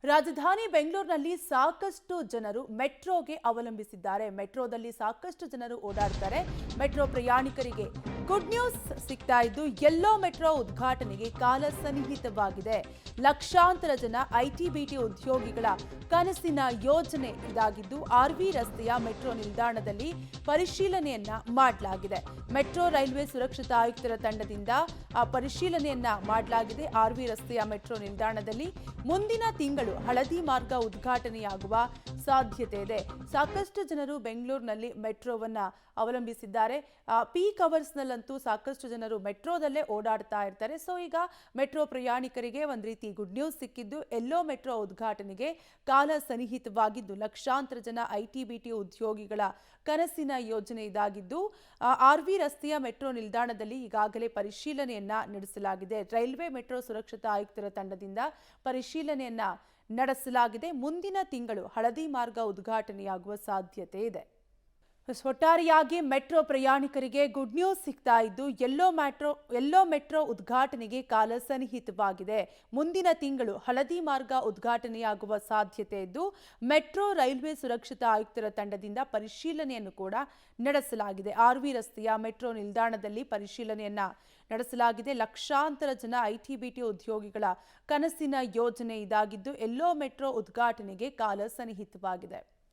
ರಾಜಧಾನಿ ಬೆಂಗಳೂರಿನಲ್ಲಿ ಸಾಕಷ್ಟು ಜನರು ಮೆಟ್ರೋಗೆ ಅವಲಂಬಿಸಿದ್ದಾರೆ. ಮೆಟ್ರೋದಲ್ಲಿ ಸಾಕಷ್ಟು ಜನರು ಓಡಾಡ್ತಾರೆ. ಮೆಟ್ರೋ ಪ್ರಯಾಣಿಕರಿಗೆ ಗುಡ್ ನ್ಯೂಸ್ ಸಿಗ್ತಾ ಇದ್ದು ಯೆಲ್ಲೋ ಮೆಟ್ರೋ ಉದ್ಘಾಟನೆಗೆ ಕಾಲ ಸನ್ನಿಹಿತವಾಗಿದೆ. ಲಕ್ಷಾಂತರ ಜನ ಐಟಿ-ಬಿಟಿ ಉದ್ಯೋಗಿಗಳ ಕನಸಿನ ಯೋಜನೆ ಇದಾಗಿದ್ದು ಆರ್ವಿ ರಸ್ತೆಯ ಮೆಟ್ರೋ ನಿಲ್ದಾಣದಲ್ಲಿ ಪರಿಶೀಲನೆಯನ್ನ ಮಾಡಲಾಗಿದೆ. ಮೆಟ್ರೋ ರೈಲ್ವೆ ಸುರಕ್ಷತಾ ಆಯುಕ್ತರ ತಂಡದಿಂದ ಪರಿಶೀಲನೆಯನ್ನ ಮಾಡಲಾಗಿದೆ. ಆರ್ವಿ ರಸ್ತೆಯ ಮೆಟ್ರೋ ನಿಲ್ದಾಣದಲ್ಲಿ ಮುಂದಿನ ತಿಂಗಳು ಹಳದಿ ಮಾರ್ಗ ಉದ್ಘಾಟನೆಯಾಗುವ ಸಾಧ್ಯತೆ ಇದೆ. ಸಾಕಷ್ಟು ಜನರು ಬೆಂಗಳೂರಿನಲ್ಲಿ ಮೆಟ್ರೋವನ್ನ ಅವಲಂಬಿಸಿದ್ದಾರೆ. ಪೀಕ್ ಅವರ್ಸ್ ನಲ್ಲಂತೂ ಸಾಕಷ್ಟು ಜನರು ಮೆಟ್ರೋದಲ್ಲೇ ಓಡಾಡ್ತಾ ಇರ್ತಾರೆ. ಸೊ ಈಗ ಮೆಟ್ರೋ ಪ್ರಯಾಣಿಕರಿಗೆ ಒಂದು ರೀತಿ ಗುಡ್ ನ್ಯೂಸ್ ಸಿಕ್ಕಿದ್ದು ಎಲ್ಲೋ ಮೆಟ್ರೋ ಉದ್ಘಾಟನೆಗೆ ಕಾಲ ಸನ್ನಿಹಿತವಾಗಿದ್ದು ಲಕ್ಷಾಂತರ ಜನ ಐಟಿ-ಬಿಟಿ ಉದ್ಯೋಗಿಗಳ ಕನಸಿನ ಯೋಜನೆ ಇದಾಗಿದ್ದು ಆರ್ವಿ ರಸ್ತೆಯ ಮೆಟ್ರೋ ನಿಲ್ದಾಣದಲ್ಲಿ ಈಗಾಗಲೇ ಪರಿಶೀಲನೆಯನ್ನ ನಡೆಸಲಾಗಿದೆ. ರೈಲ್ವೆ ಮೆಟ್ರೋ ಸುರಕ್ಷತಾ ಆಯುಕ್ತರ ತಂಡದಿಂದ ಪರಿಶೀಲನೆಯನ್ನ ನಡೆಸಲಾಗಿದೆ. ಮುಂದಿನ ತಿಂಗಳು ಹಳದಿ ಮಾರ್ಗ ಉದ್ಘಾಟನೆಯಾಗುವ ಸಾಧ್ಯತೆ ಇದೆ. ಒಟ್ಟಾರೆಯಾಗಿ ಮೆಟ್ರೋ ಪ್ರಯಾಣಿಕರಿಗೆ ಗುಡ್ ನ್ಯೂಸ್ ಸಿಗ್ತಾ ಇದ್ದು ಯೆಲ್ಲೋ ಮೆಟ್ರೋ ಉದ್ಘಾಟನೆಗೆ ಕಾಲ ಸನ್ನಿಹಿತವಾಗಿದೆ. ಮುಂದಿನ ತಿಂಗಳು ಹಳದಿ ಮಾರ್ಗ ಉದ್ಘಾಟನೆಯಾಗುವ ಸಾಧ್ಯತೆ ಇದ್ದು ಮೆಟ್ರೋ ರೈಲ್ವೆ ಸುರಕ್ಷತಾ ಆಯುಕ್ತರ ತಂಡದಿಂದ ಪರಿಶೀಲನೆಯನ್ನು ಕೂಡ ನಡೆಸಲಾಗಿದೆ. ಆರ್ವಿ ರಸ್ತೆಯ ಮೆಟ್ರೋ ನಿಲ್ದಾಣದಲ್ಲಿ ಪರಿಶೀಲನೆಯನ್ನ ನಡೆಸಲಾಗಿದೆ. ಲಕ್ಷಾಂತರ ಜನ ಐಟಿ-ಬಿಟಿ ಉದ್ಯೋಗಿಗಳ ಕನಸಿನ ಯೋಜನೆ ಇದಾಗಿದ್ದು ಯೆಲ್ಲೋ ಮೆಟ್ರೋ ಉದ್ಘಾಟನೆಗೆ ಕಾಲ ಸನ್ನಿಹಿತವಾಗಿದೆ.